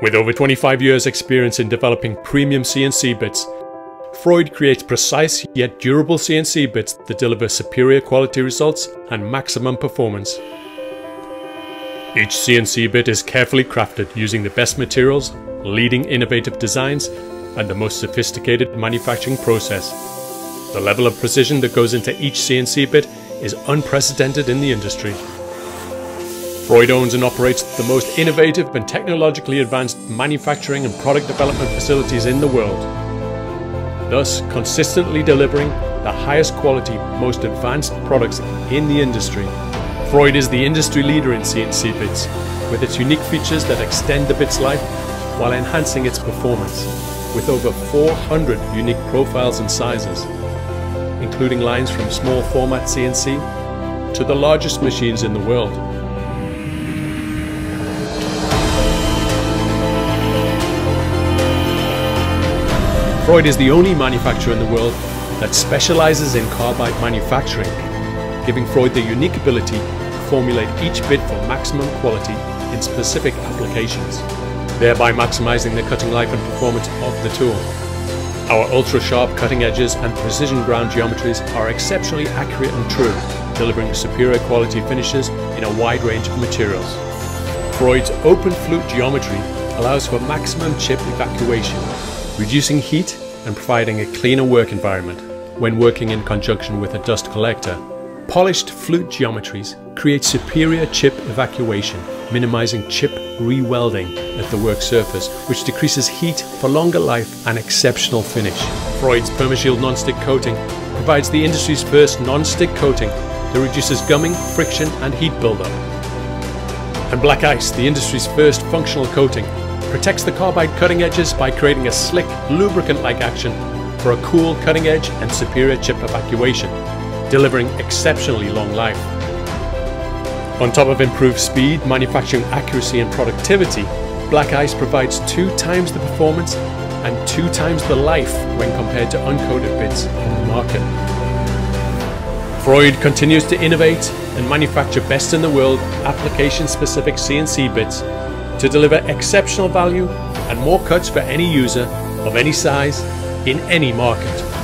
With over 25 years experience in developing premium CNC bits, Freud creates precise yet durable CNC bits that deliver superior quality results and maximum performance. Each CNC bit is carefully crafted using the best materials, leading innovative designs, and the most sophisticated manufacturing process. The level of precision that goes into each CNC bit is unprecedented in the industry. Freud owns and operates the most innovative and technologically advanced manufacturing and product development facilities in the world, thus consistently delivering the highest quality, most advanced products in the industry. Freud is the industry leader in CNC bits, with its unique features that extend the bit's life while enhancing its performance, with over 400 unique profiles and sizes, including lines from small format CNC to the largest machines in the world. Freud is the only manufacturer in the world that specializes in carbide manufacturing, giving Freud the unique ability to formulate each bit for maximum quality in specific applications, thereby maximizing the cutting life and performance of the tool. Our ultra-sharp cutting edges and precision ground geometries are exceptionally accurate and true, delivering superior quality finishes in a wide range of materials. Freud's open flute geometry allows for maximum chip evacuation, reducing heat and providing a cleaner work environment when working in conjunction with a dust collector. Polished flute geometries create superior chip evacuation, minimizing chip re-welding at the work surface, which decreases heat for longer life and exceptional finish. Freud's PermaShield non-stick coating provides the industry's first non-stick coating that reduces gumming, friction and heat buildup. And Black Ice, the industry's first functional coating, protects the carbide cutting edges by creating a slick, lubricant-like action for a cool cutting edge and superior chip evacuation, delivering exceptionally long life. On top of improved speed, manufacturing accuracy and productivity, Black Ice provides 2 times the performance and 2 times the life when compared to uncoated bits in the market. Freud continues to innovate and manufacture best-in-the-world application-specific CNC bits to deliver exceptional value and more cuts for any user of any size in any market.